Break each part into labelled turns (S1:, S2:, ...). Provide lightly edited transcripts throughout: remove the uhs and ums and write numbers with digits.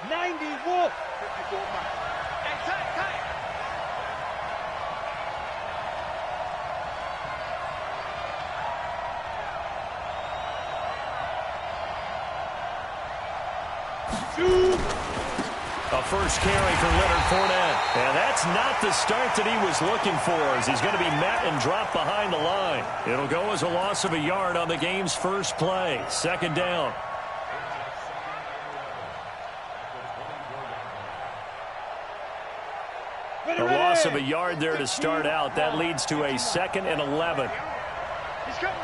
S1: 90 Wolf.
S2: 54 man.
S3: A first carry for Leonard Fournette. And that's not the start that he was looking for, as he's going to be met and dropped behind the line. It'll go as a loss of a yard on the game's first play. Second down. A loss of a yard there to start out. That leads to a 2nd and 11.
S2: He's coming.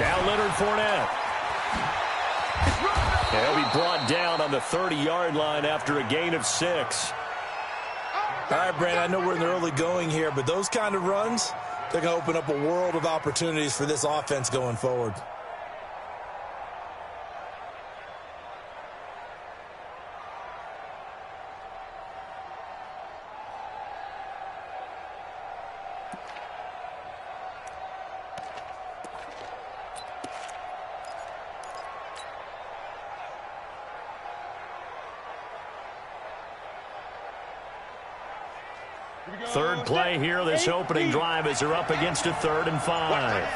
S3: Now Leonard Fournette. He'll be brought down on the 30-yard line after a gain of 6.
S4: All right, Brandon, I know we're in the early going here, but those kind of runs, they're going to open up a world of opportunities for this offense going forward.
S3: Third play here, this opening drive, as they're up against a 3rd and 5.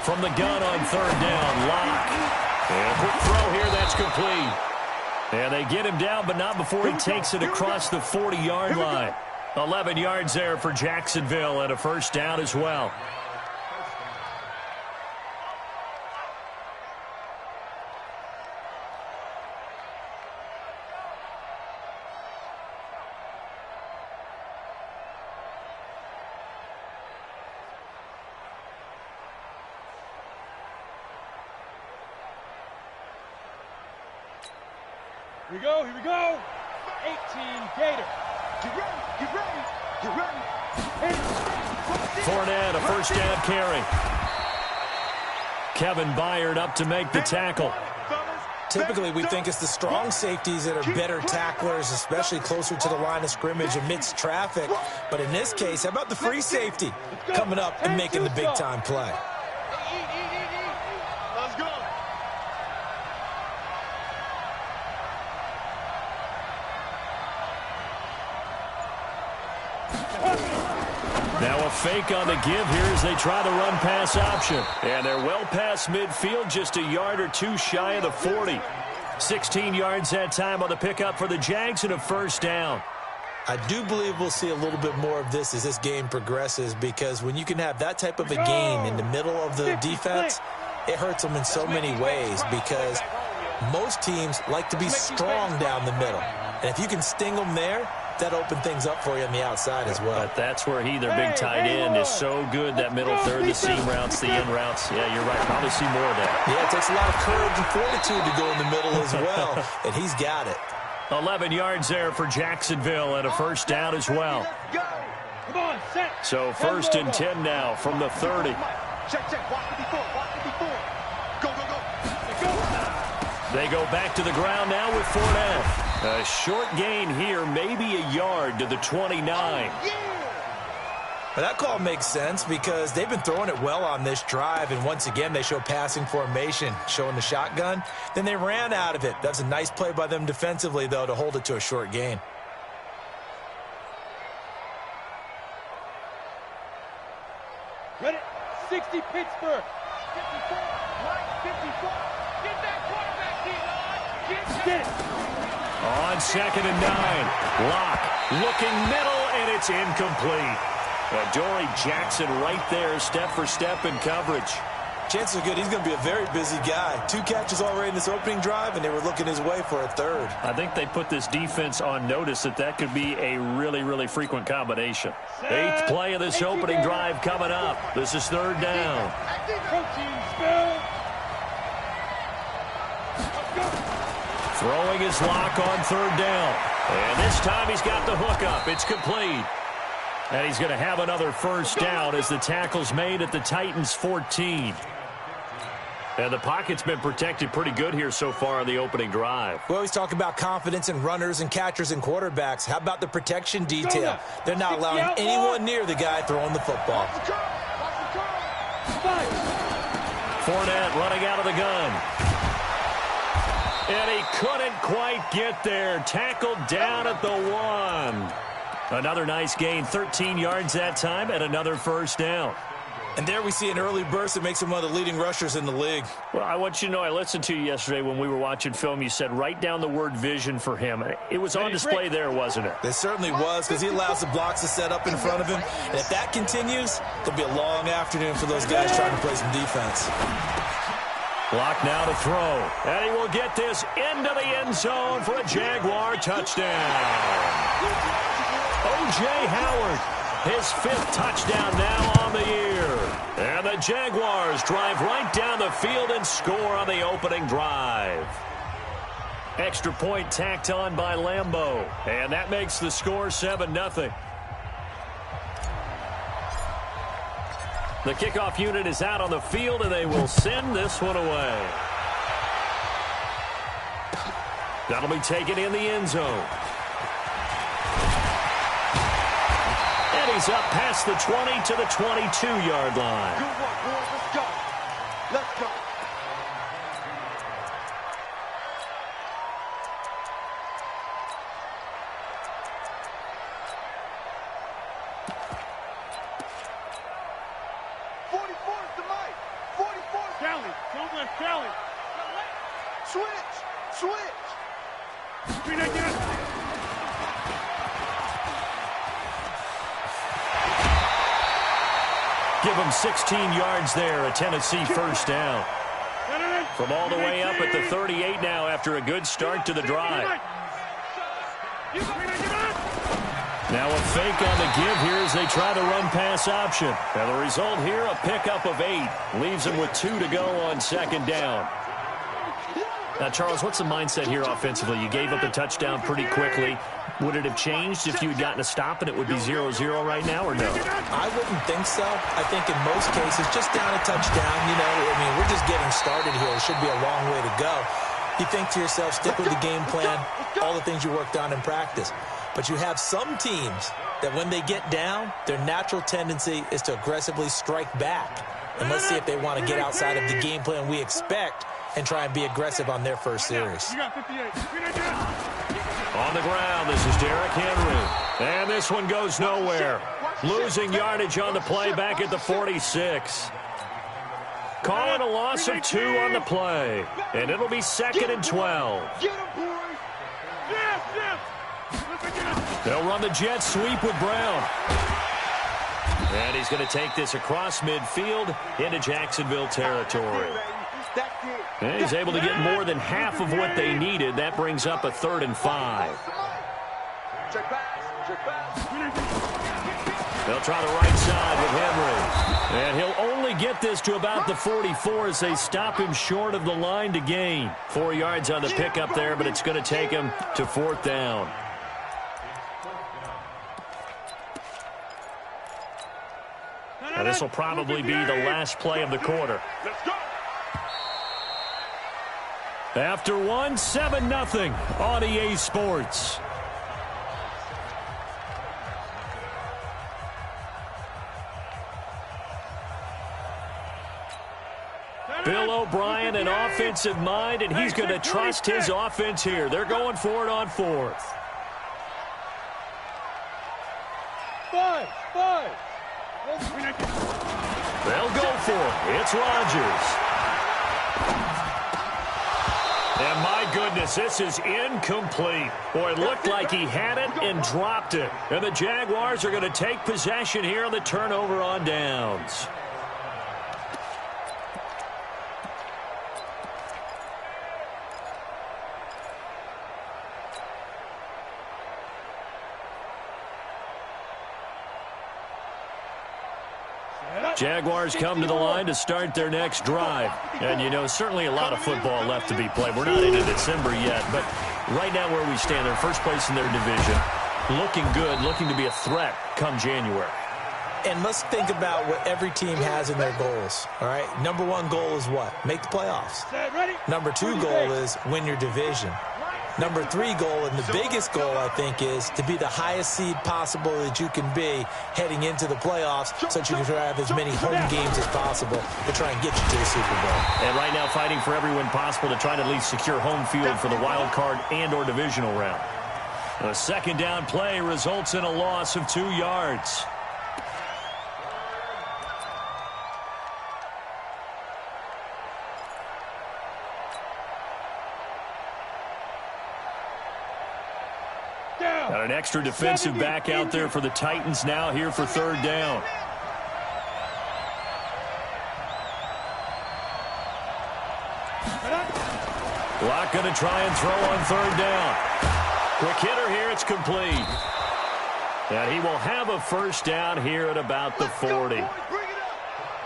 S3: From the gun on 3rd down, Locke. And a quick throw here, that's complete. And they get him down, but not before he takes it across the 40-yard line. 11 yards there for Jacksonville, and a first down as well.
S1: Here we go. 18 Gator.
S2: Get ready.
S3: Fournette, a first down carry. Kevin Byard up to make the tackle.
S4: Typically, we think it's the strong safeties that are better tacklers, especially closer to the line of scrimmage amidst traffic. But in this case, how about the free safety coming up and making the big-time play?
S2: Let's go.
S3: Now a fake on the give here as they try to run pass option. And they're well past midfield, just a yard or two shy of the 40. 16 yards that time on the pickup for the Jags and a first down.
S4: I do believe we'll see a little bit more of this as this game progresses, because when you can have that type of a gain in the middle of the defense, it hurts them in so many ways, because most teams like to be strong down the middle. And if you can sting them there, that open things up for you on the outside as well.
S3: But that's where their big tight end, is so good, that middle third, the seam routes, the in routes. Yeah, you're right. Probably see more of that.
S4: Yeah, it takes a lot of courage and fortitude to go in the middle as well, and he's got it.
S3: 11 yards there for Jacksonville and a first down as well.
S1: Come on, set.
S3: So 1st and 10 now from the 30.
S2: Check. Watch the before. Go.
S3: They go back to the ground now with Fournette. A short gain here, maybe a yard to the 29.
S4: But that call makes sense because they've been throwing it well on this drive, and once again they show passing formation, showing the shotgun. Then they ran out of it. That's a nice play by them defensively, though, to hold it to a short gain.
S1: Ready? 60 Pittsburgh.
S2: 54. Get that quarterback, D-line. Get it.
S3: On 2nd and 9, Locke looking middle, and it's incomplete. Adoree Jackson right there, step for step in coverage.
S4: Chances are good he's going to be a very busy guy. 2 catches already in this opening drive, and they were looking his way for a 3rd.
S3: I think they put this defense on notice that could be a really, really frequent combination. 8th play of this opening drive coming up. This is 3rd down.
S1: Protein spill.
S3: Throwing his lock on 3rd down. And this time he's got the hook up. It's complete. And he's going to have another first down as the tackle's made at the Titans' 14. And the pocket's been protected pretty good here so far on the opening drive.
S4: We always talk about confidence in runners and catchers and quarterbacks. How about the protection detail? They're not allowing anyone near the guy throwing the football.
S3: Fournette running out of the gun. And he couldn't quite get there. Tackled down at the 1. Another nice gain, 13 yards that time, and another first down.
S4: And there we see an early burst that makes him one of the leading rushers in the league.
S3: Well, I want you to know, I listened to you yesterday when we were watching film. You said write down the word vision for him. It was on display there, wasn't it?
S4: It certainly was, because he allows the blocks to set up in front of him. And if that continues, there'll be a long afternoon for those guys trying to play some defense.
S3: Block now to throw. And he will get this into the end zone for a Jaguar touchdown. O.J. Howard, his 5th touchdown now on the year. And the Jaguars drive right down the field and score on the opening drive. Extra point tacked on by Lambeau. And that makes the score 7-0. The kickoff unit is out on the field, and they will send this one away. That'll be taken in the end zone. And he's up past the 20 to the 22-yard line.
S2: Good work, boys. Let's go. Let's go.
S3: Give him 16 yards there, a Tennessee first down. From all the way up at the 38 now after a good start to the drive. Now a fake on the give here as they try to run pass option. And the result here, a pickup of 8. Leaves them with 2 to go on 2nd down. Now, Charles, what's the mindset here offensively? You gave up a touchdown pretty quickly. Would it have changed if you had gotten a stop and it would be 0-0 right now, or no?
S4: I wouldn't think so. I think in most cases, just down a touchdown, you know, I mean, we're just getting started here. It should be a long way to go. You think to yourself, stick with the game plan, all the things you worked on in practice. But you have some teams that when they get down, their natural tendency is to aggressively strike back. And let's see if they want to get outside of the game plan we expect and try and be aggressive on their first series.
S3: On the ground, this is Derrick Henry. And this one goes nowhere. Losing yardage on the play back at the 46. Calling a loss of 2 on the play. And it'll be 2nd and 12. They'll run the jet sweep with Brown. And he's going to take this across midfield into Jacksonville territory. And he's able to get more than half of what they needed. That brings up a 3rd and 5. They'll try the right side with Henry. And he'll only get this to about the 44 as they stop him short of the line to gain. 4 yards on the pickup there, but it's going to take him to 4th down. Now this will probably be the last play of the quarter. After 1, 7-0 on EA Sports. Bill O'Brien, an offensive mind, and he's going to trust his offense here. They're going for it on 4th.
S1: 5.
S3: They'll go for it. It's Rodgers. And my goodness, this is incomplete. Boy, it looked like he had it and dropped it. And the Jaguars are going to take possession here on the turnover on downs. Jaguars come to the line to start their next drive. And, you know, certainly a lot of football left to be played. We're not into December yet, but right now where we stand, they're first place in their division. Looking good, looking to be a threat come January.
S4: And let's think about what every team has in their goals, all right? Number 1 goal is what? Make the playoffs. Number 2 goal is win your division. Number 3 goal, and the biggest goal, I think, is to be the highest seed possible that you can be heading into the playoffs so that you can have as many home games as possible to try and get you to the Super Bowl.
S3: And right now fighting for every win possible to try to at least secure home field for the wild card and or divisional round. A second down play results in a loss of 2 yards. Got an extra defensive back out there for the Titans now here for third down. Locke going to try and throw on third down. Quick hitter here, it's complete. And he will have a first down here at about the 40.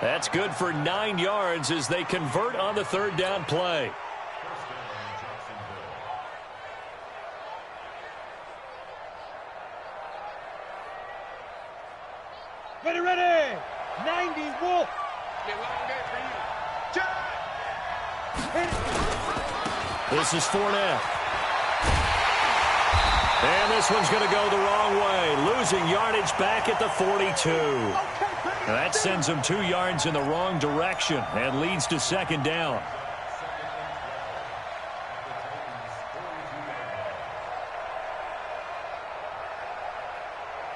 S3: That's good for 9 yards as they convert on the third down play.
S1: Ready, ready. 90 Wolf.
S3: This is Fournette. And this one's going to go the wrong way. Losing yardage back at the 42. And that sends him 2 yards in the wrong direction and leads to second down.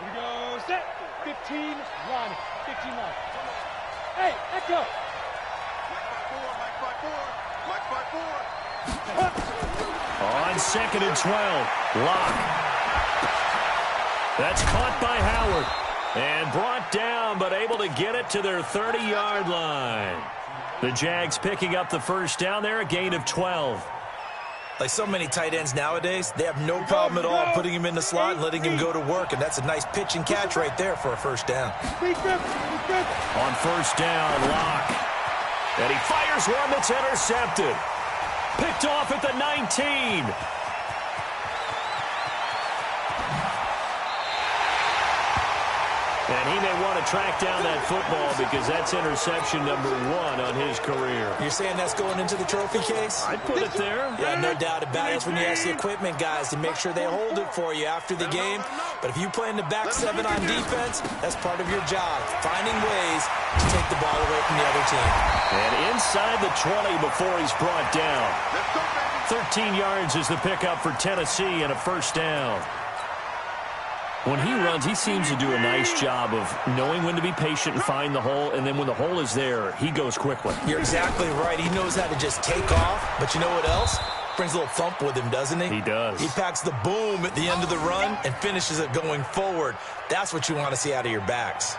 S1: Here we go. Set. 15 line. 15 line. Hey, Echo.
S3: On second and 12. Locke. That's caught by Howard. And brought down, but able to get it to their 30-yard line. The Jags picking up the first down there, a gain of 12.
S4: Like so many tight ends nowadays, they have no problem at all putting him in the slot and letting him go to work, and that's a nice pitch and catch right there for a first down.
S3: On first down, Locke. And he fires one that's intercepted. Picked off at the 19. And he may want to track down that football because that's interception number 1 on his career.
S4: You're saying that's going into the trophy case?
S3: I'd put it there.
S4: Yeah, no doubt about it. That's when you ask the equipment guys to make sure they hold it for you after the game. But if you play in the back 7 on defense, that's part of your job, finding ways to take the ball away from the other team.
S3: And inside the 20 before he's brought down. 13 yards is the pickup for Tennessee and a first down. When he runs, he seems to do a nice job of knowing when to be patient and find the hole, and then when the hole is there, he goes quickly.
S4: You're exactly right. He knows how to just take off, but you know what else? Brings a little thump with him, doesn't he?
S3: He does.
S4: He packs the boom at the end of the run and finishes it going forward. That's what you want to see out of your backs.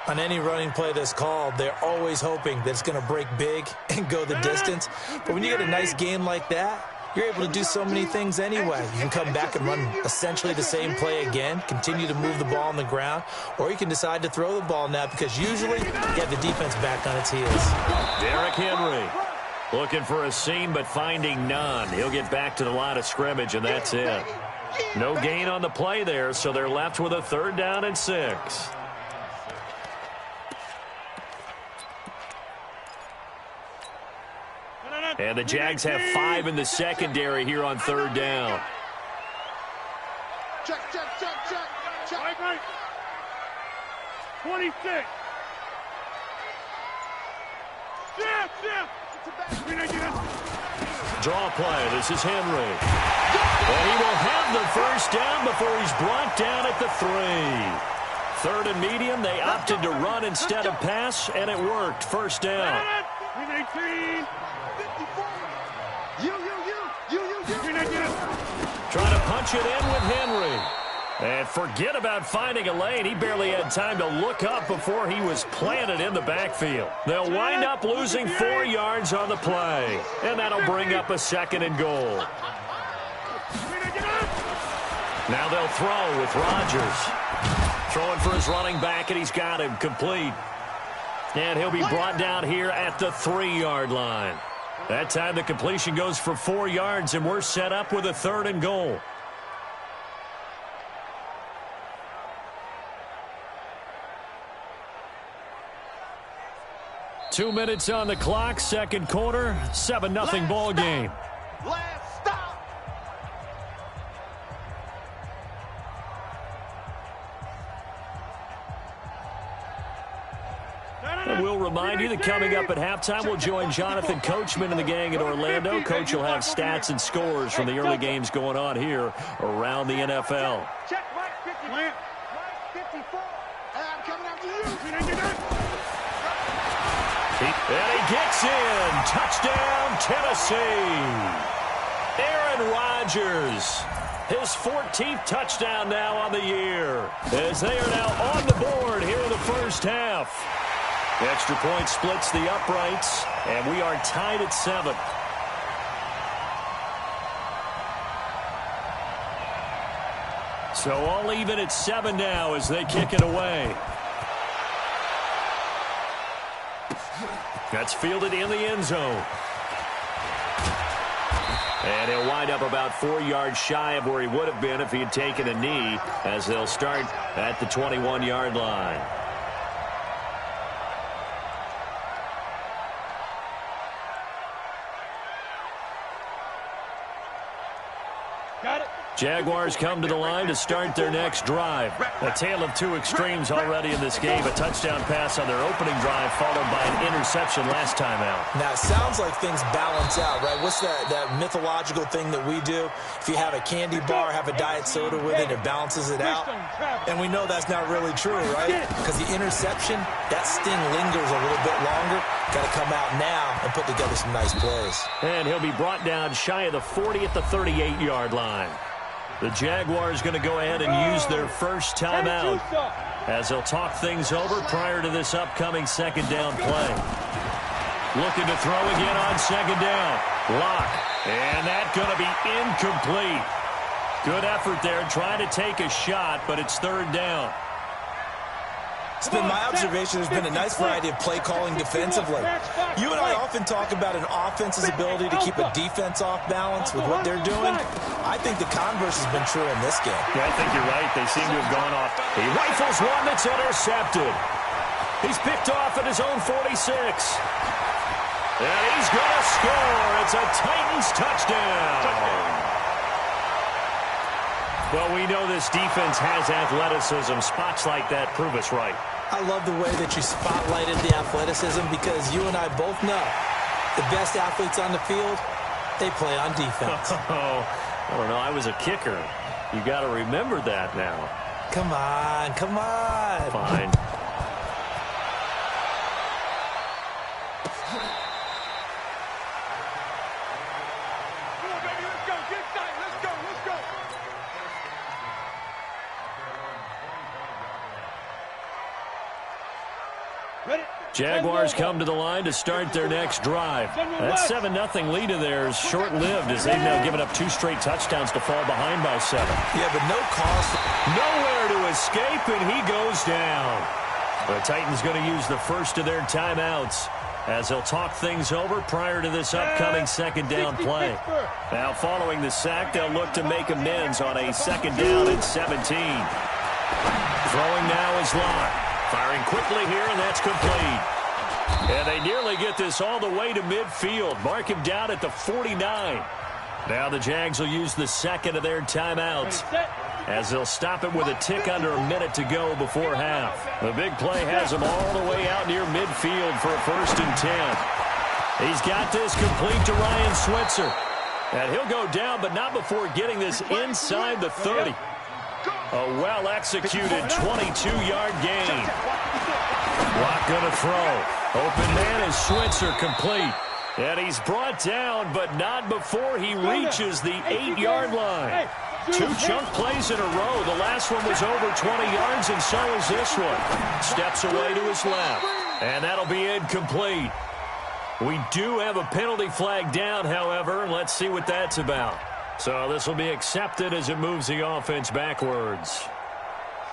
S4: On any running play that's called, they're always hoping that it's going to break big and go the distance. But when you get a nice game like that, you're able to do so many things anyway. You can come back and run essentially the same play again, continue to move the ball on the ground, or you can decide to throw the ball now because usually you have the defense back on its heels.
S3: Derrick Henry looking for a seam but finding none. He'll get back to the line of scrimmage, and that's it. No gain on the play there, so they're left with a third down and 6. And the Jags have 5 in the secondary here on third down.
S1: Check. 26.
S3: Draw play. This is Henry. And he will have the first down before he's brought down at the 3. Third and medium. They opted to run instead of pass, and it worked. First down.
S1: 18.
S3: Trying to punch it in with Henry. And forget about finding a lane. He barely had time to look up before he was planted in the backfield. They'll wind up losing 4 yards on the play. And that'll bring up a second and goal. Now they'll throw with Rodgers. Throwing for his running back, and he's got him complete. And he'll be brought down here at the 3-yard line. That time the completion goes for 4 yards, and we're set up with a third and goal. Two minutes on the clock, second quarter, 7-0 ball game.
S2: Last stop.
S3: we'll remind you that coming up at halftime, we'll join Jonathan Coachman and the gang in Orlando. Coach will have stats and scores from the early games going on here around the NFL.
S2: Check right 50. Right 54. I'm coming after you.
S3: And he gets in. Touchdown, Tennessee. Aaron Rodgers. His 14th touchdown now on the year, as they are now on the board here in the first half. The extra point splits the uprights, and we are tied at 7. So all even at 7 now as they kick it away. That's fielded in the end zone. And he'll wind up about 4 yards shy of where he would have been if he had taken a knee, as they'll start at the 21-yard line.
S1: Got it.
S3: Jaguars come to the line to start their next drive. A tale of two extremes already in this game. A touchdown pass on their opening drive, followed by an interception last time out.
S4: Now, it sounds like things balance out, right? What's that mythological thing that we do? If you have a candy bar, have a diet soda with it, it balances it out. And we know that's not really true, right? Because the interception, that sting lingers a little bit longer. Got to come out now and put together some nice plays.
S3: And he'll be brought down shy of the 40 at the 38-yard line. The Jaguars going to go ahead and use their first timeout, as they'll talk things over prior to this upcoming second down play. Looking to throw again on second down. Lock. And that's going to be incomplete. Good effort there, trying to take a shot, but it's third down.
S4: It's been my observation there's been a nice variety of play calling defensively. You and I often talk about an offense's ability to keep a defense off balance with what they're doing. I think the converse has been true in this game.
S3: Yeah, I think you're right. They seem to have gone off. He rifles one that's intercepted. He's picked off at his own 46. And he's going to score. It's a Titans touchdown. Well, we know this defense has athleticism. Spots like that prove us right.
S4: I love the way that you spotlighted the athleticism, because you and I both know the best athletes on the field, they play on defense.
S3: Oh, I don't know. I was a kicker. You got to remember that now.
S4: Come on, come on.
S3: Fine. Jaguars come to the line to start their next drive. That 7-0 lead of theirs short-lived, as they've now given up 2 straight touchdowns to fall behind by 7.
S4: Yeah, but no cause.
S3: Nowhere to escape, and he goes down. The Titans going to use the first of their timeouts, as they'll talk things over prior to this upcoming second down play. Now, following the sack, they'll look to make amends on a second down and 17. Throwing now is Locke. Firing quickly here, and that's complete. And they nearly get this all the way to midfield. Mark him down at the 49. Now the Jags will use the second of their timeouts, as they'll stop it with a tick under a minute to go before half. The big play has him all the way out near midfield for a 1st and 10. He's got this complete to Ryan Switzer. And he'll go down, but not before getting this inside the 30. A well-executed 22-yard gain. Lock going to throw. Open man is Switzer, complete. And he's brought down, but not before he reaches the 8-yard line. 2 chunk plays in a row. The last one was over 20 yards, and so is this one. Steps away to his left. And that'll be incomplete. We do have a penalty flag down, however, and let's see what that's about. So this will be accepted as it moves the offense backwards.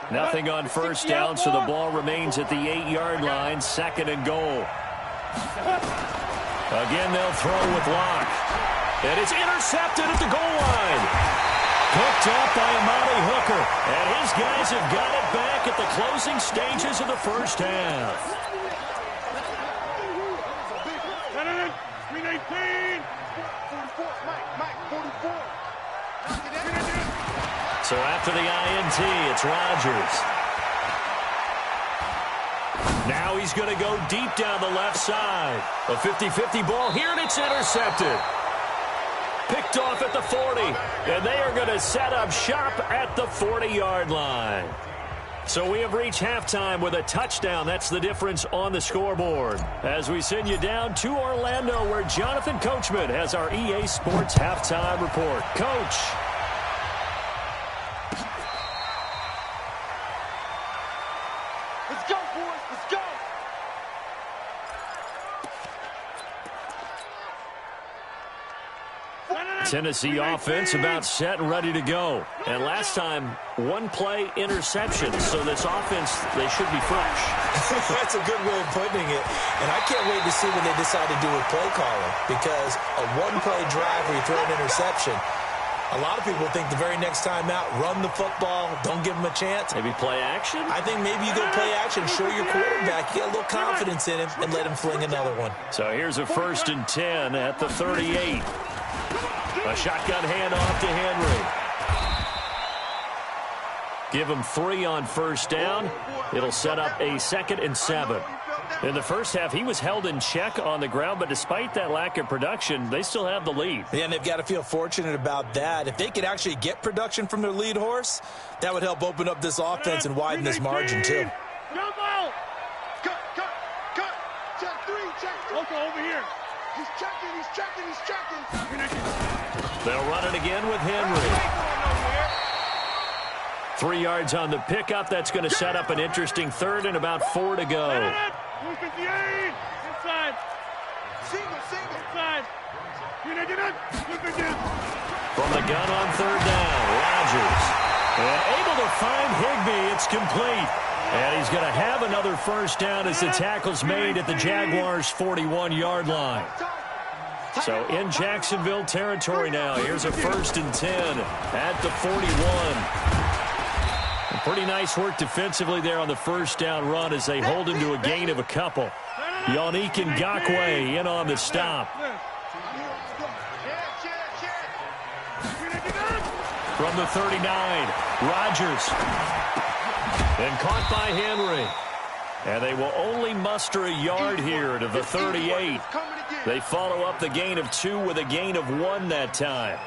S3: Nothing on first down, so the ball remains at the 8-yard line, 2nd and goal. Again, they'll throw with Locke. And it's intercepted at the goal line. Hooked up by Amani Hooker. And his guys have got it back at the closing stages of the first half.
S2: 319. 44. Mike, 44.
S3: So after the INT, it's Rodgers. Now he's going to go deep down the left side. A 50-50 ball here, and it's intercepted. Picked off at the 40, and they are going to set up shop at the 40-yard line. So we have reached halftime with a touchdown. That's the difference on the scoreboard. As we send you down to Orlando, where Jonathan Coachman has our EA Sports halftime report. Coach.
S2: Let's go, boys. Let's go.
S3: Tennessee offense about set and ready to go. And last time, one-play interception. So this offense, they should be fresh.
S4: That's a good way of putting it. And I can't wait to see what they decide to do with play calling. Because a one-play drive where you throw an interception, a lot of people think the very next time out, run the football, don't give them a chance.
S3: Maybe play action?
S4: I think maybe you go play action, show your quarterback, get a little confidence in him, and let him fling another one.
S3: So here's a 1st and 10 at the 38. A shotgun handoff to Henry. Give him 3 on 1st down. It'll set up a 2nd and 7. In the first half, he was held in check on the ground, but despite that lack of production, they still have the lead.
S4: Yeah, and they've got to feel fortunate about that. If they could actually get production from their lead horse, that would help open up this offense and widen this margin, too.
S2: Jump out. Cut. Check 3.
S1: Okay, over here.
S2: He's checking.
S3: They'll run it again with Henry. 3 yards on the pickup. That's going to set up an interesting 3rd and about 4 to go.
S1: Inside.
S2: Single.
S1: Inside.
S3: From the gun on 3rd down, Rodgers. And able to find Higbee. It's complete. And he's going to have another 1st down as the tackle's made at the Jaguars' 41-yard line. So in Jacksonville territory now. Here's a 1st and 10 at the 41. Pretty nice work defensively there on the 1st down run as they hold him to a gain of a couple. Yannick Ngakoue in on the stop. From the 39, Rodgers. And caught by Henry. And they will only muster a yard here to the 38. They follow up the gain of 2 with a gain of 1 that time.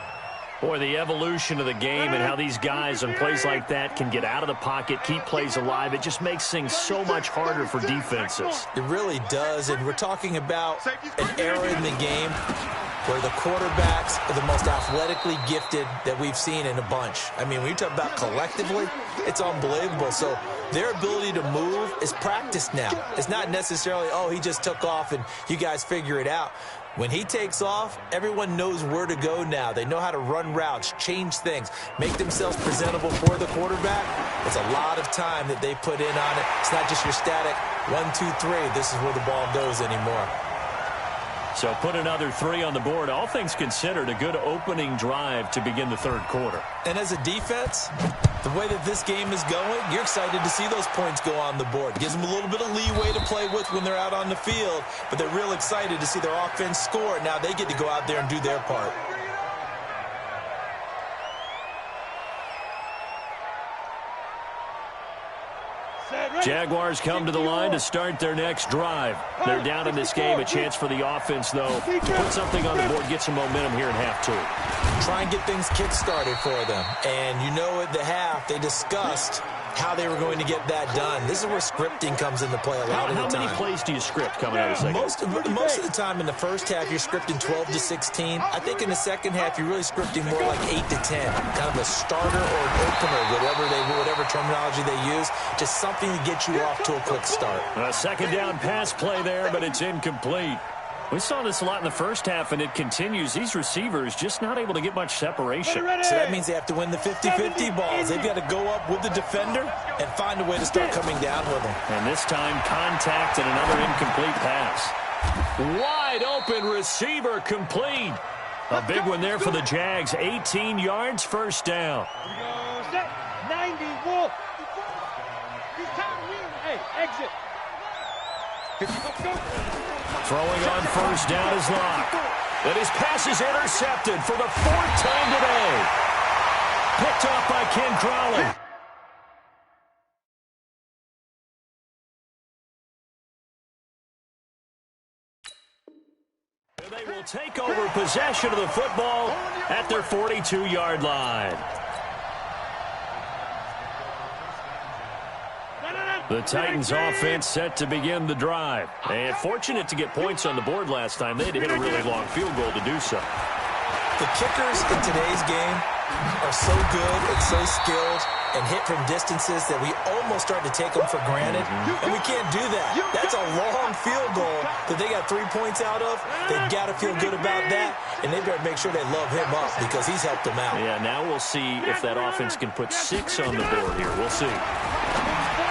S3: Boy, the evolution of the game and how these guys on plays like that can get out of the pocket, keep plays alive, it just makes things so much harder for defenses.
S4: It really does, and we're talking about an era in the game where the quarterbacks are the most athletically gifted that we've seen in a bunch. I mean, when you talk about collectively, it's unbelievable. So their ability to move is practiced now. It's not necessarily, oh, he just took off and you guys figure it out. When he takes off, everyone knows where to go now. They know how to run routes, change things, make themselves presentable for the quarterback. It's a lot of time that they put in on it. It's not just your static 1, 2, 3. This is where the ball goes anymore.
S3: So put another 3 on the board. All things considered, a good opening drive to begin the 3rd quarter.
S4: And as a defense, the way that this game is going, you're excited to see those points go on the board. Gives them a little bit of leeway to play with when they're out on the field, but they're real excited to see their offense score. Now they get to go out there and do their part.
S3: Jaguars come to the line to start their next drive. They're down in this game. A chance for the offense, though, to put something on the board, get some momentum here in half 2.
S4: Try and get things kick-started for them. And you know at the half, they discussed how they were going to get that done. This is where scripting comes into play a lot of the time.
S3: How many plays do you script coming out of the second?
S4: Most of the time in the first half, you're scripting 12 to 16. I think in the second half, you're really scripting more like 8 to 10. Kind of a starter or an opener, whatever terminology they use. Just something to get you off to a quick start.
S3: A 2nd down pass play there, but it's incomplete. We saw this a lot in the first half, and it continues. These receivers just not able to get much separation.
S4: So that means they have to win the 50-50 balls. They've got to go up with the defender and find a way to start coming down with them.
S3: And this time, contact and another incomplete pass. Wide open receiver complete. A big one there for the Jags. 18 yards, 1st down.
S1: 90, Wolf. Hey, exit.
S3: Throwing on 1st down is Locke. And his pass is intercepted for the 4th time today. Picked off by Ken Crowley. will take over possession of the football at their 42-yard line. The Titans offense set to begin the drive. And fortunate to get points on the board last time. They had to hit a really long field goal to do so.
S4: The kickers in today's game are so good and so skilled and hit from distances that we almost start to take them for granted. And we can't do that. That's a long field goal that they got 3 points out of. They've got to feel good about that, and they better make sure they love him up because he's helped them out.
S3: Yeah, now we'll see if that offense can put 6 on the board here. We'll see.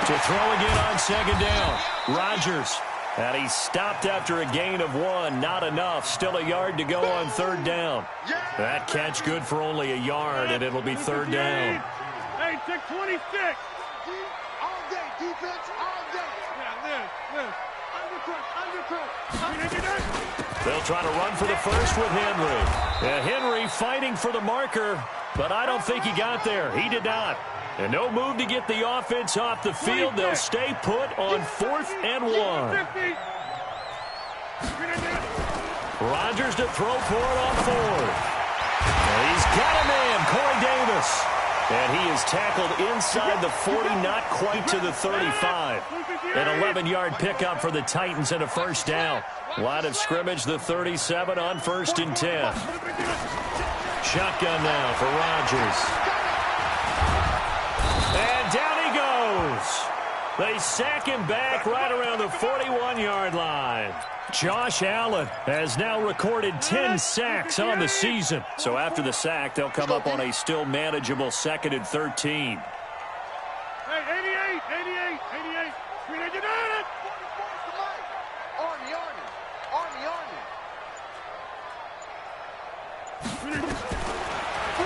S3: To throw again on second down, Rodgers. And he stopped after a gain of 1. Not enough. Still a yard to go on third down. That catch good for only a yard, and it'll be third down.
S1: Hey, 626.
S2: All day, defense, all day.
S1: Yeah, undercut.
S3: They'll try to run for the first with Henry. Henry fighting for the marker, but I don't think he got there. He did not. And no move to get the offense off the field. They'll stay put on 4th and 1. Rodgers to throw for it on 4th. And he's got a man, Corey Davis. And he is tackled inside the 40, not quite to the 35. An 11-yard pickup for the Titans and a first down. Line of scrimmage, the 37 on 1st and 10. Shotgun now for Rodgers. And down he goes. They sack him back right around the 41-yard line. Josh Allen has now recorded 10 sacks on the season. So after the sack, they'll come up on a still manageable 2nd and 13.
S1: Hey, 88.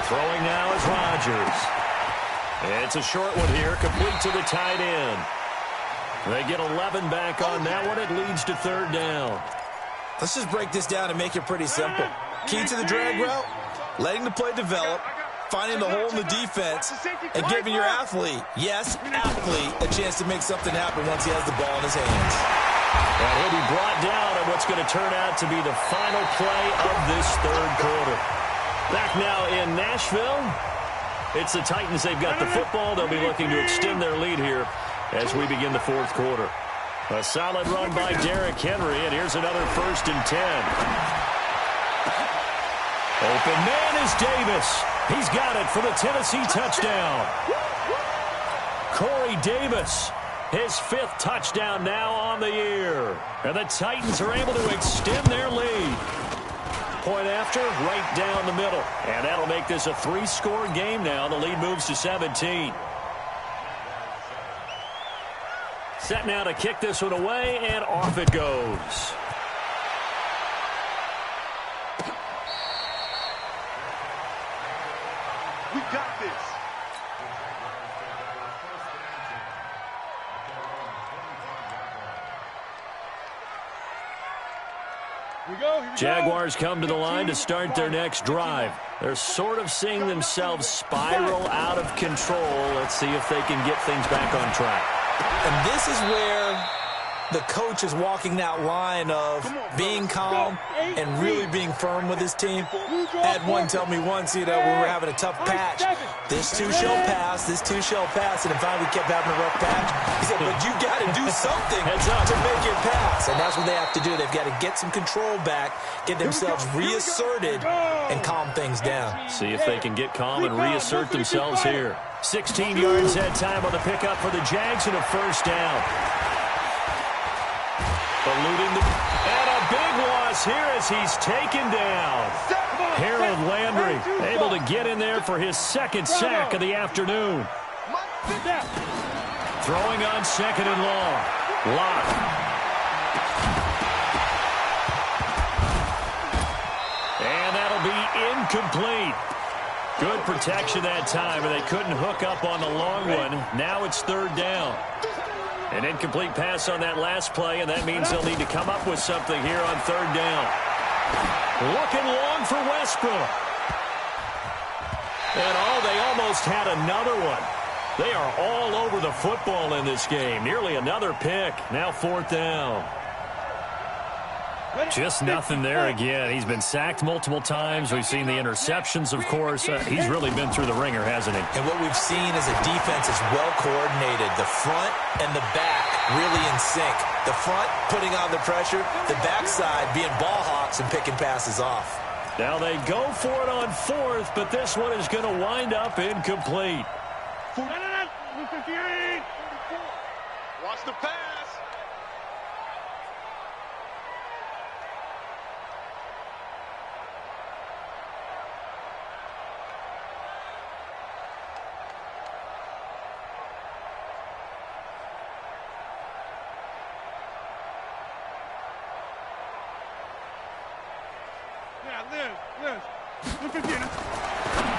S3: Throwing now is Rodgers. It's a short one here, complete to the tight end. They get 11 back on that one. It leads to third down.
S4: Let's just break this down and make it pretty simple. Key to the drag route, letting the play develop, finding the hole in the defense, and giving your athlete, yes, athlete, a chance to make something happen once he has the ball in his hands.
S3: And he'll be brought down on what's going to turn out to be the final play of this third quarter. Back now in Nashville. It's the Titans. They've got the football. They'll be looking to extend their lead here as we begin the fourth quarter. A solid run by Derrick Henry, and here's another 1st and 10. Open man is Davis. He's got it for the Tennessee touchdown. Corey Davis, his 5th touchdown now on the year. And the Titans are able to extend their lead. Point after, right down the middle. And that'll make this a 3-score game now. The lead moves to 17. Set now to kick this one away, and off it goes.
S2: We got this.
S3: Jaguars come to the line to start their next drive. They're sort of seeing themselves spiral out of control. Let's see if they can get things back on track.
S4: And this is where the coach is walking that line of being calm and really being firm with his team. I had one tell me once, we were having a tough patch. This too shall pass, this too shall pass. And in fact, we kept having a rough patch. He said, but you got to do something to make it pass. And that's what they have to do. They've got to get some control back, get themselves reasserted, and calm things down.
S3: See if they can get calm and reassert themselves here. 16 yards that time on the pickup for the Jags and a first down. And a big loss here as he's taken down. Harold Landry able to get in there for his 2nd sack of the afternoon. Throwing on 2nd and long. Lock. And that'll be incomplete. Good protection that time, and they couldn't hook up on the long one. Now it's third down. An incomplete pass on that last play, and that means they'll need to come up with something here on third down. Looking long for Westbrook. And they almost had another one. They are all over the football in this game. Nearly another pick. Now 4th down. Just nothing there again. He's been sacked multiple times. We've seen the interceptions, of course. He's really been through the ringer, hasn't he?
S4: And what we've seen is a defense is well coordinated. The front and the back really in sync. The front putting on the pressure, the backside being ball hawks and picking passes off.
S3: Now they go for it on fourth, but this one is going to wind up incomplete.
S2: Watch the pass.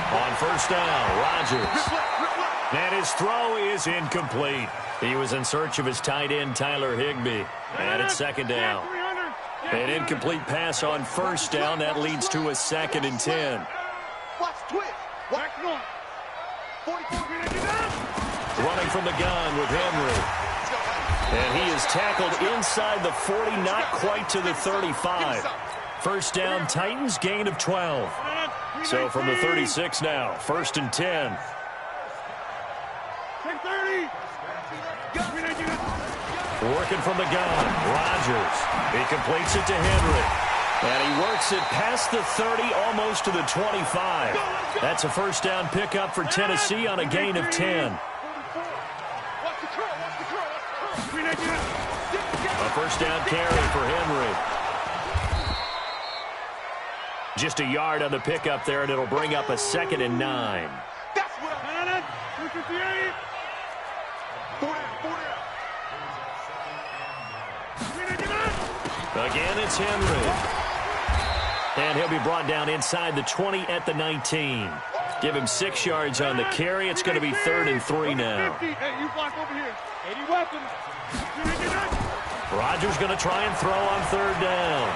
S3: On first down, Rodgers. And his throw is incomplete. He was in search of his tight end, Tyler Higbee. And it's second down. An incomplete pass on first down. That leads to a 2nd and 10.
S2: Watch twist.
S3: Running from the gun with Henry. And he is tackled inside the 40, not quite to the 35. First down, Titans, gain of 12. So from the 36 now, 1st and 10. Working from the gun, Rodgers. He completes it to Henry. And he works it past the 30, almost to the 25. That's a first down pickup for Tennessee on a gain of 10. A first down carry for Henry. Just a yard on the pickup there, and it'll bring up a 2nd and 9.
S2: That's what I'm...
S3: Again, it's Henry. And he'll be brought down inside the 20 at the 19. Give him 6 yards on the carry. It's going to be 3rd and 3 now.
S1: Hey, you block over here. 80 weapons.
S3: Rodgers going to try and throw on 3rd down.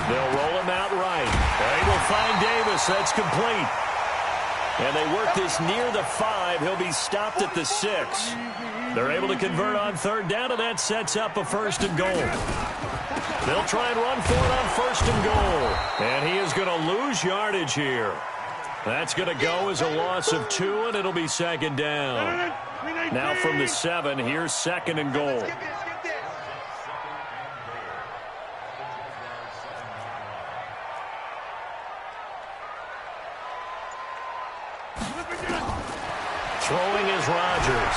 S3: They'll roll him out right. They will find Davis. That's complete. And they work this near the 5. He'll be stopped at the 6. They're able to convert on 3rd down, and that sets up a 1st and goal. They'll try and run for it on 1st and goal. And he is going to lose yardage here. That's going to go as a loss of 2, and it'll be 2nd down. Now from the 7, here's 2nd and goal. Throwing is Rodgers.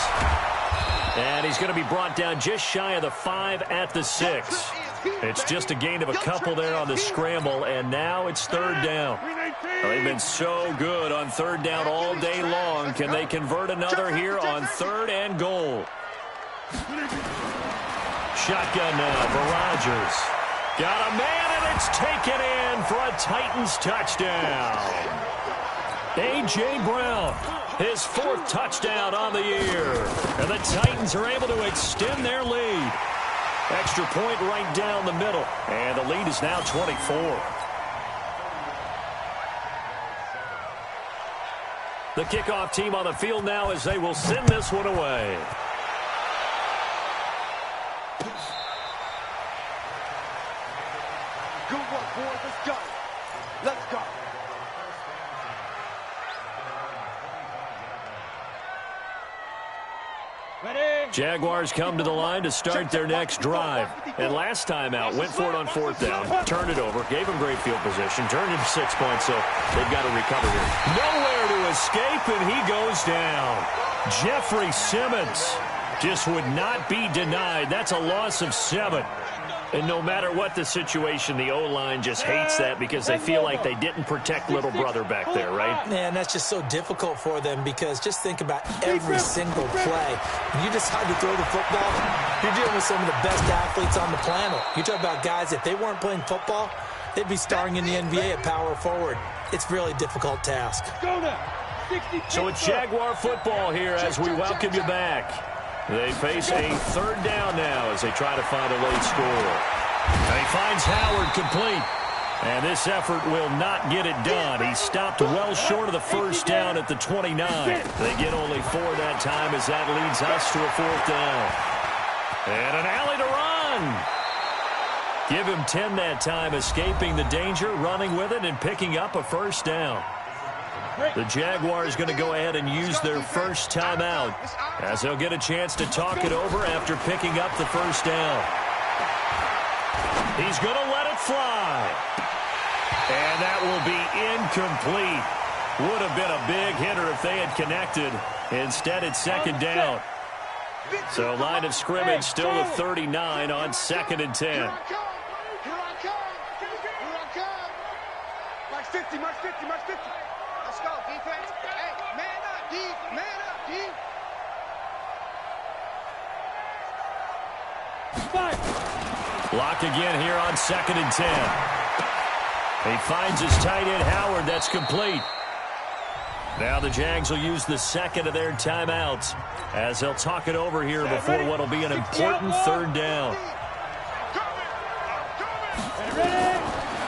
S3: And he's going to be brought down just shy of the 5 at the 6. It's just a gain of a couple there on the scramble, and now it's 3rd down. They've been so good on 3rd down all day long. Can they convert another here on 3rd and goal? Shotgun now for Rodgers. Got a man, and it's taken in for a Titans touchdown. A.J. Brown, his 4th touchdown on the year. And the Titans are able to extend their lead. Extra point right down the middle. And the lead is now 24. The kickoff team on the field now as they will send this one away.
S2: Good work, boys. Let's go. Let's go.
S3: Jaguars come to the line to start their next drive. And last time out, went for it on 4th down, turned it over, gave them great field position, turned it to 6 points, so they've got to recover here. Nowhere to escape, and he goes down. Jeffrey Simmons just would not be denied. That's a loss of 7. And no matter what the situation, the O-line just hates that because they feel like they didn't protect little brother back there, right?
S4: Man, that's just so difficult for them because just think about every single play. When you decide to throw the football, you're dealing with some of the best athletes on the planet. You talk about guys, if they weren't playing football, they'd be starring in the NBA at power forward. It's really a difficult task.
S3: So it's Jaguar football here as we welcome you back. They face a 3rd down now as they try to find a late score. And he finds Howard complete. And this effort will not get it done. He stopped well short of the 1st down at the 29. They get only 4 that time as that leads us to a 4th down. And an alley to run. Give him 10 that time, escaping the danger, running with it, and picking up a first down. The Jaguars going to go ahead and use their first timeout as they'll get a chance to talk it over after picking up the first down. He's going to let it fly. And that will be incomplete. Would have been a big hitter if they had connected. Instead, it's second down. So line of scrimmage still at 39 on 2nd and 10.
S2: Here I come. Here I come. March 50, march 50, march 50. Let's go, defense. Hey, man up, D. Man up, D.
S3: Block again here on 2nd and 10. He finds his tight end, Howard. That's complete. Now the Jags will use the second of their timeouts as they'll talk it over here before what will be an important third down.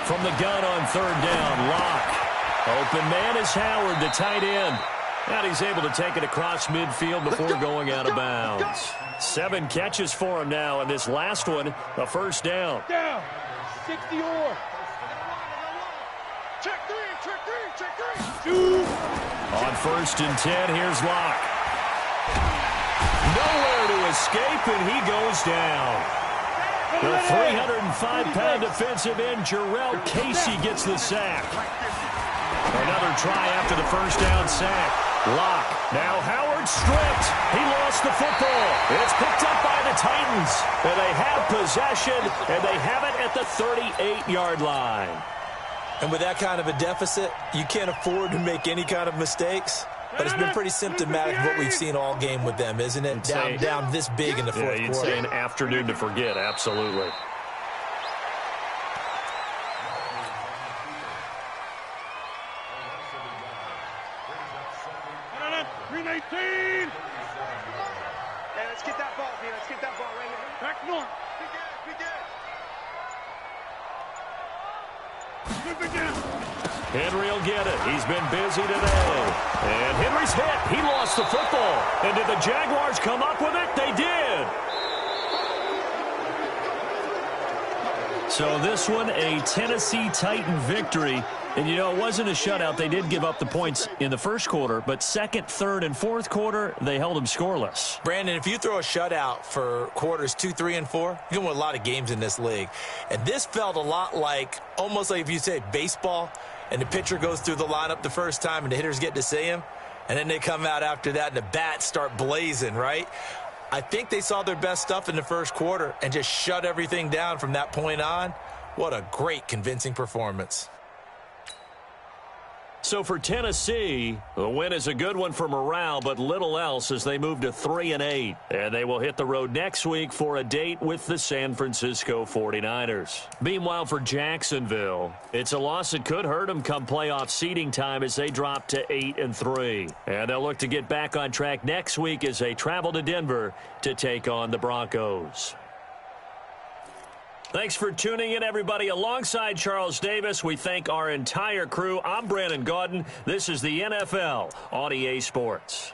S3: From the gun on third down, Locke. Open man is Howard, the tight end. And he's able to take it across midfield before going out of bounds. 7 catches for him now, and this last one, a first down.
S1: Down. 60 or.
S2: Check three.
S3: On 1st and 10, here's Locke. Nowhere to escape, and he goes down. The 305-pound defensive end, Jarrell Casey, gets the sack. Another try after the first down sack. Locke. Now Howard stripped. He lost the football. It's picked up by the Titans. And they have possession, and they have it at the 38-yard line.
S4: And with that kind of a deficit, you can't afford to make any kind of mistakes. But it's been pretty symptomatic of what we've seen all game with them, isn't it? Down this big in the fourth
S3: quarter. You'd say an afternoon to forget, absolutely.
S2: Hey, let's get that ball, D. Let's get that ball right here.
S1: Back north.
S3: Henry will get it. He's been busy today. And Henry's hit. He lost the football. And did the Jaguars come up with it? They did. So this one, a Tennessee Titan victory. And, you know, it wasn't a shutout. They did give up the points in the first quarter. But 2nd, 3rd, and 4th quarter, they held them scoreless.
S4: Brandon, if you throw a shutout for quarters 2, 3, and 4, you're going to win a lot of games in this league. And this felt a lot like, almost like if you say baseball, and the pitcher goes through the lineup the first time, and the hitters get to see him, and then they come out after that, and the bats start blazing, right? I think they saw their best stuff in the first quarter and just shut everything down from that point on. What a great, convincing performance.
S3: So for Tennessee, the win is a good one for morale, but little else as they move to 3-8. And they will hit the road next week for a date with the San Francisco 49ers. Meanwhile, for Jacksonville, it's a loss that could hurt them come playoff seeding time as they drop to 8-3. And they'll look to get back on track next week as they travel to Denver to take on the Broncos. Thanks for tuning in, everybody. Alongside Charles Davis, we thank our entire crew. I'm Brandon Gaudin. This is the NFL on EA Sports.